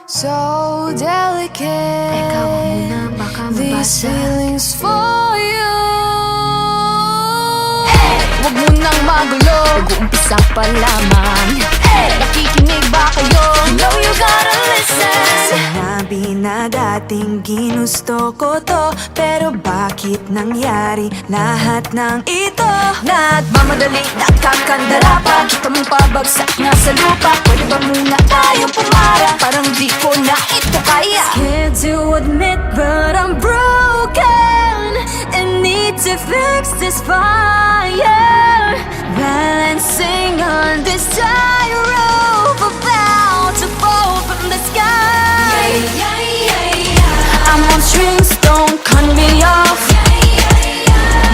So delicate. Ikaw muna, baka These mabasa. feelings for you. Huwag mo nang magulo, nag-uumpisa pa lamang. Nakikinig ba kayo? You know you gotta listen. Sinabi na dating ginusto ko to, pero bakit nangyari lahat ng ito? Nagmamadali, nakakandara pa. Kita mong pabagsak na sa lupa. Pwede ba muna tayong pumara? Parang di ko na ito kaya. Scared to admit but I'm broken and need to fix this fire. Balancing on this tightrope, about to fall from the sky. I'm on strings, don't cut me off.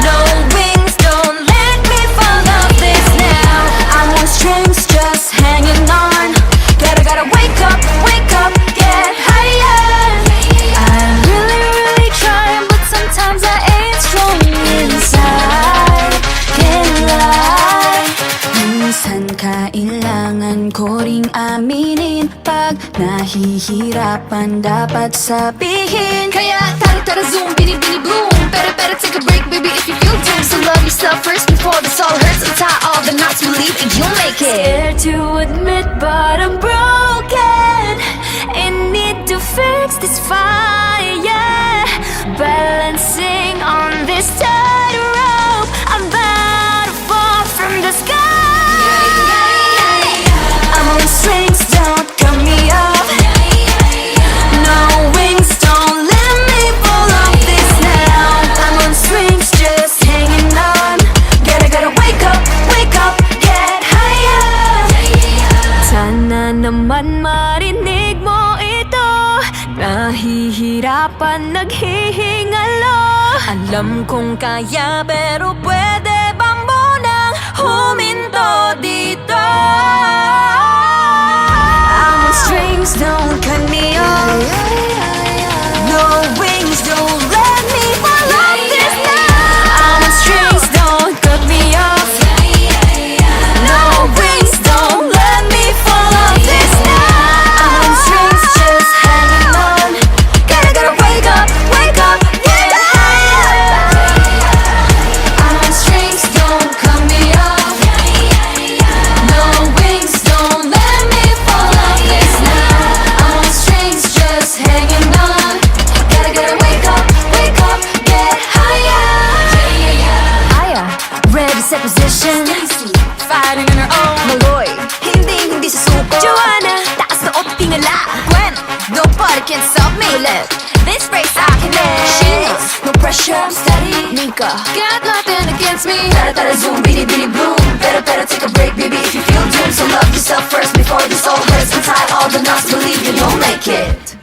No wings, don't let me fall off this now. I'm on strings, just hanging on. Gotta wake up, get higher. I'm really trying, but sometimes I ain't strong inside. Can't lie. Minsan kailangan ko ring aminin, pag nahihirapan dapat sabihin. Kaya tara zoom, bini boom. Better take a break, baby, if you feel doomed. So love yourself first before this all hurts. Untie all the knots, believe and you'll make it. Scared to admit but I'm broken and need to fix this fire. Balancing on this tightrope, I'm about to fall from the sky. I'm on strings, don't cut me off. No wings, don't let me fall off this now. I'm on strings, just hanging on. Gotta wake up, get higher. Sana naman marinig mo ito. Nahihirapan, naghihingalo. Alam kong kaya, pero pwede ba munang huminto dito? I'm on strings, don't cut me off. No wings, don't let me fall off this now. I'm on strings, don't cut me off. No wings, don't let me fall off this now. I'm on strings, just hanging on. Gotta wake up, get higher. I'm on strings, don't cut me off. No wings, don't let me fall off this now. I'm on strings, just hanging on. Gotta wake up, get higher. Aya, ready, set position. Fighting on her own. Maloy, hindi susuko. Joanna, taas na o tingala. Gwen, nobody can stop me. Left, this race I can live. Sheila, no pressure, I'm steady. Nika, got nothing against me. Tara zoom, bini boom. Better take a break, baby, if you feel doomed. So love yourself first before this all hurts. Untie all the knots, believe you you'll make it.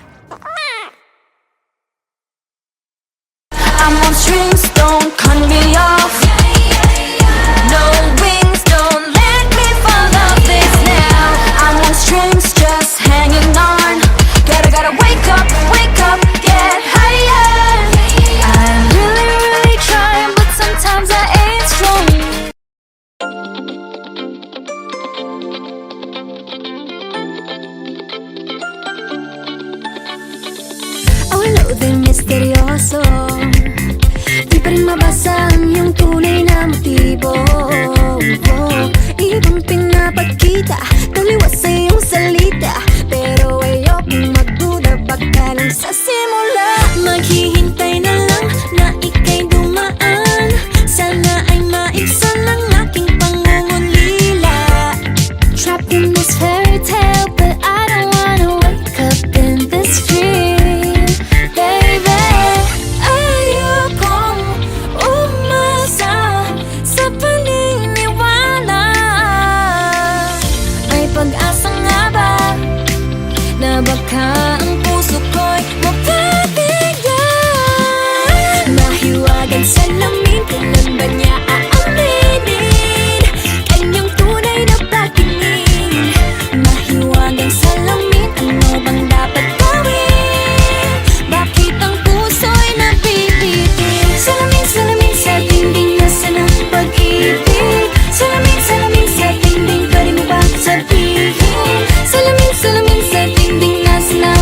I'm on strings, don't cut me off. No wings, don't let me fall off this now. I'm on strings, just hanging on. Gotta wake up, get higher. I'm really trying, but sometimes I ain't strong. Awalo din misteryoso, di pa rin mabasa ang iyong tunay na motibo. Ibang pinapakita, taliwas sa iyong salita, pero ayokong magduda, baka lang sa simula. Maghihintay na lang na ika'y dumaan, sana ay maibsan ang aking pangungulila. Trapped in this fairy tale, but I don't wanna wake up in this dream, baby. Ayokong umasa sa paniniwala. May pag-asa nga ba na baka ang puso ko'y mapabigyan? Mahiwagan sa lamin, kailan ba niya aaminin kanyang tunay na pagtingin? Mahiwagan sa lamin, ano bang dapat gawin? Bakit ang puso'y nabibitin? Salamin sa dingding, nasa ng pag-ibig. Salamin sa dingding, pwede mo ba sabihin? Salamin sa dingding, nasa na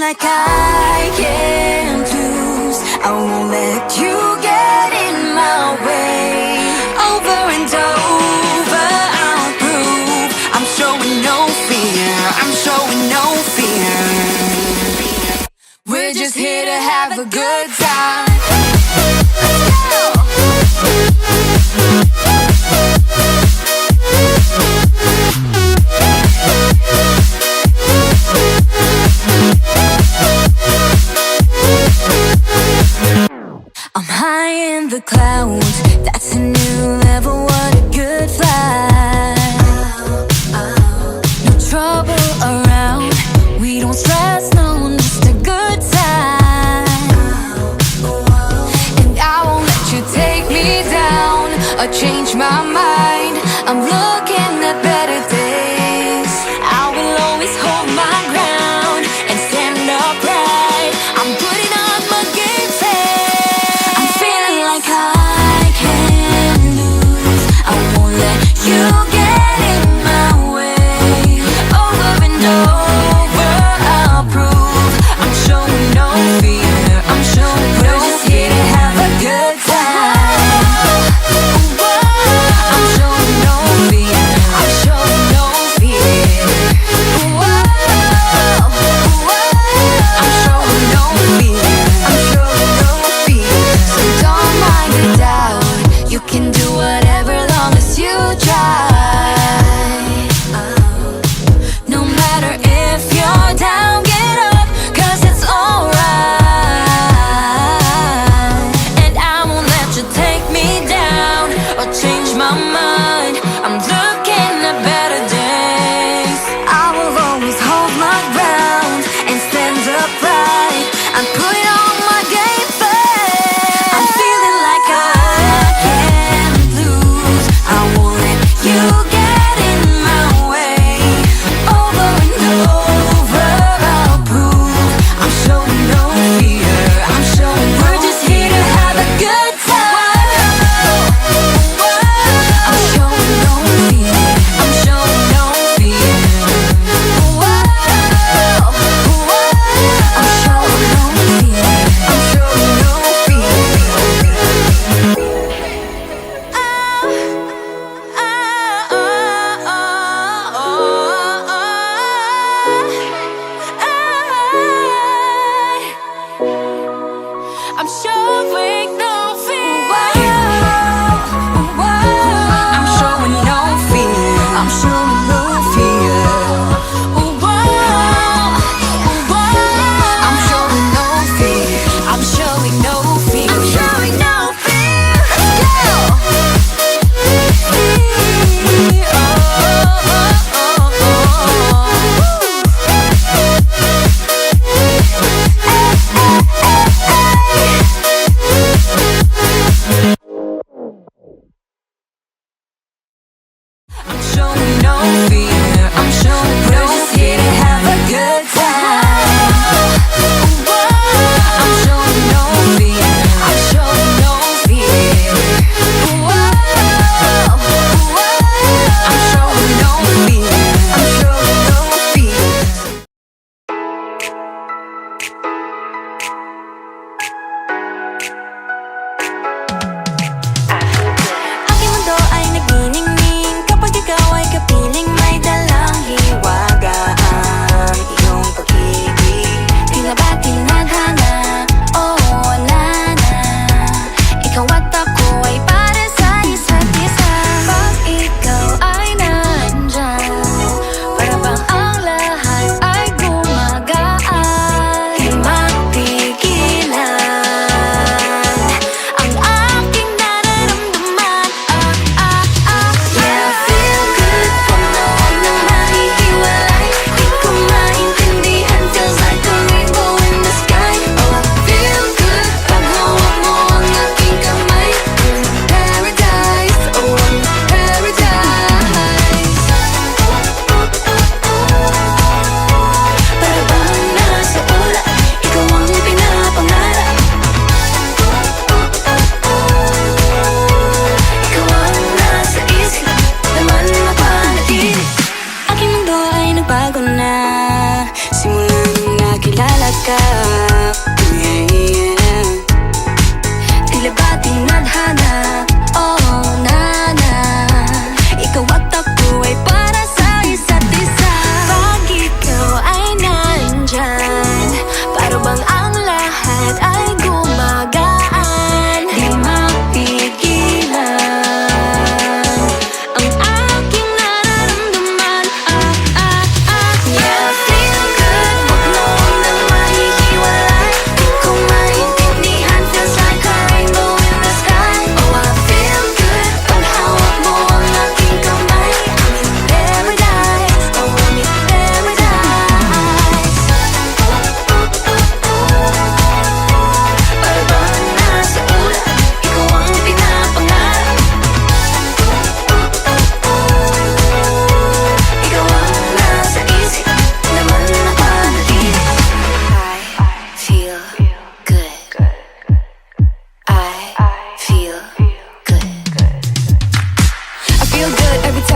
like I can't lose. I won't let you get in my way. Over and over, I'll prove I'm showing no fear. I'm showing no fear. We're just here to have a good time. Let's go. I'm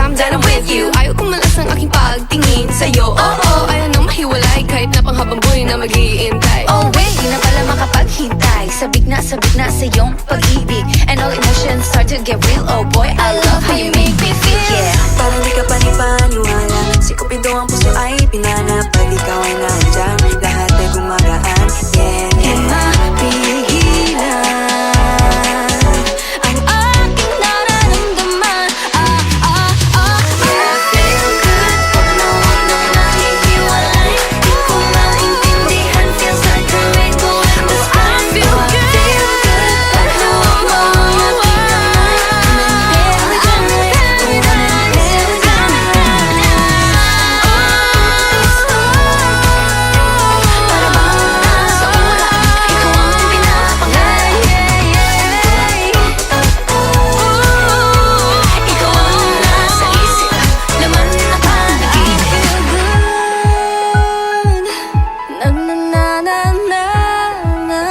I'm down with you. Ayaw kumalas ang aking pagtingin sa'yo. Ayaw nang mahiwalay kahit na panghabang buhay na mag-iintay. Oh wait, di na pala makapaghintay. Sabik na sa iyong pag-ibig. And all emotions start to get real. Oh boy, I love how you make me feel. Yeah. Parang di ka panipaniwala. Si Cupido ang puso ay pinanap. Pag ikaw ay nandyan, lahat ay gumagaan. Yeah, Di yeah. mapigilan ang aking nararamdaman. Feel good pag nawag na nahihiwalay. Di ko maintindihan, feels like a rainbow in the sky. Feel good pag nawag mo ang aking kamay. Para bang nasa ula, ikaw ang pinapangal. Ikaw ang nasa isip, laman ng pag-ibig. Na na na na na na.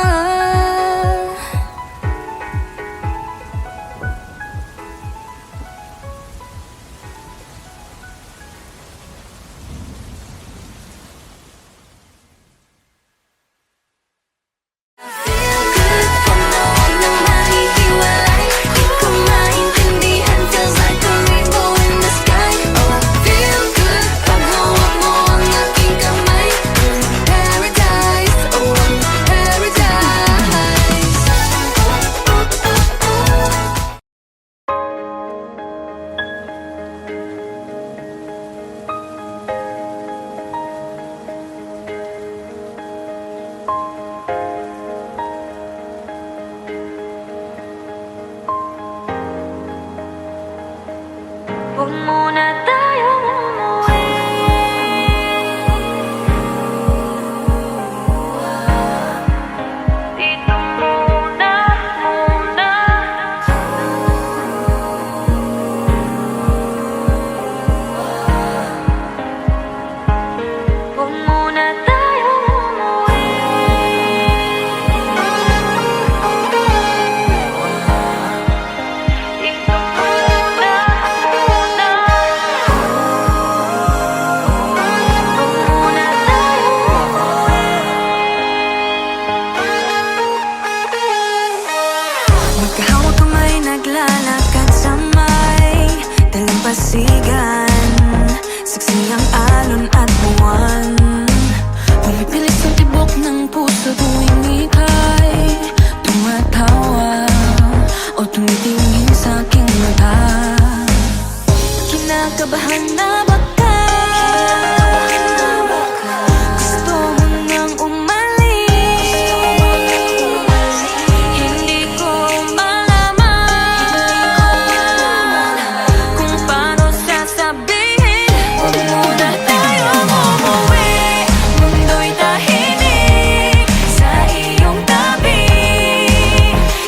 Feel good pag nawag na nahihiwalay. Di ko maintindihan, feels like a rainbow in the sky. Oh, feel good pag hawak mo ang aking kamay. Paradise, oh, paradise. Huwag muna tayong umuwi. Dito muna. Huwag muna tayong umuwi. Dito muna. Magkahawak kamay, naglalakad sa may dalampasigan. Saksi ang alon at buwan. Pumipilit sa tibok ng puso tuwing ika'y tumatawa o tumitingin sa aking mata. Kinakabahan na baka gusto mo nang umalis. Hindi ko malaman kung paano sasabihin. Huwag muna tayong umuwi. Mundo'y tahimik sa iyong tabi.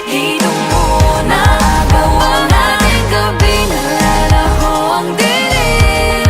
Dito muna agaw ang ating gabi. Nalalaho ang dilim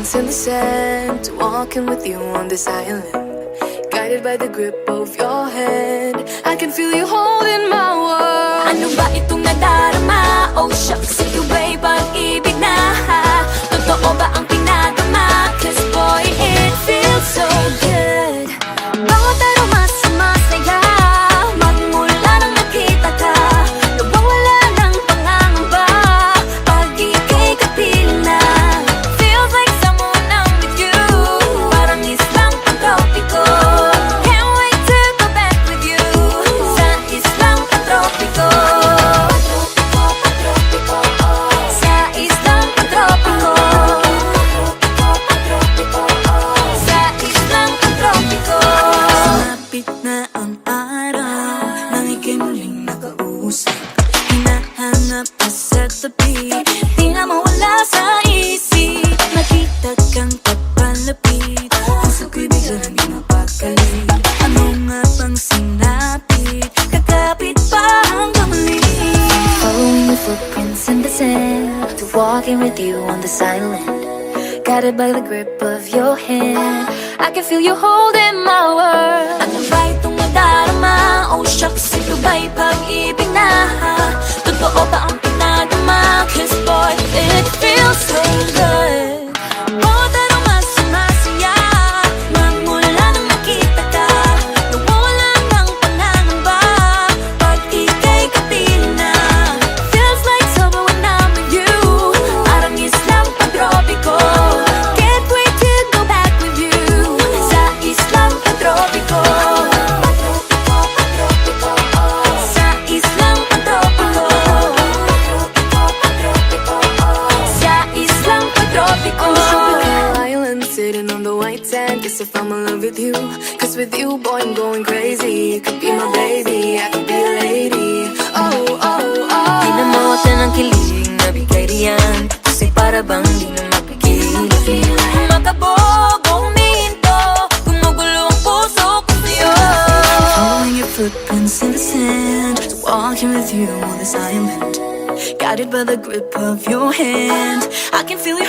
footprints in the sand, walking with you on this island. Guided by the grip of your hand, I can feel you holding my world. Ano ba itong nadarama? Oh shucks, ito ba'y pag-ibig na? Totoo ba ang pinadama? Cause boy, it feels so good. Bawat aroma sumasaya, magmula nang nakita ka. Nawawala ng pangangamba, pag ika'y kapiling na. Feels like someone I'm with you, parang islang pantropiko. Can't wait to go back with you, sa islang pantropiko. Sa islang pantropiko. Sa islang pantropiko. Sumapit na ang araw, nang ika'y muling nakausap. Hinahanap ka sa tabi, di na mawala sa isip. Nakita kang papalapit, puso ko'y bigla nang di mapakali. Ano nga bang sinapit, kakapit pa hanggang muli. Following your footprints in the sand, to walking with you on this island. Guided by the grip of your hand, I can feel you holding my world. Ano ba itong nadarama? Oh shucks, ito ba'y pag-ibig na? Totoo ba ang pinadama? Cause boy, it feels so good. Bawat aroma sumasaya, magmula nang nakita ka. Nawawala ng pangangamba, pag ika'y kapiling na. Feels like summer when I'm with you, parang islang pantropiko. Can't wait to go back with you, sa islang pantropiko. Sa islang pantropiko. Sa islang pantropiko. Island sitting on the white sand, guess if I'm in love with you. Cause with you, boy, I'm going crazy. You could be my baby, I could be a lady. Oh, oh, oh. Pinamotan ng kilig na bigay riyan, kasi para bang di na mapigil. Makabog o huminto, gumugulo ang puso ko sa'yo. Following your footprints in the sand, walking with you on this island. Guided by the grip of your hand, I can feel you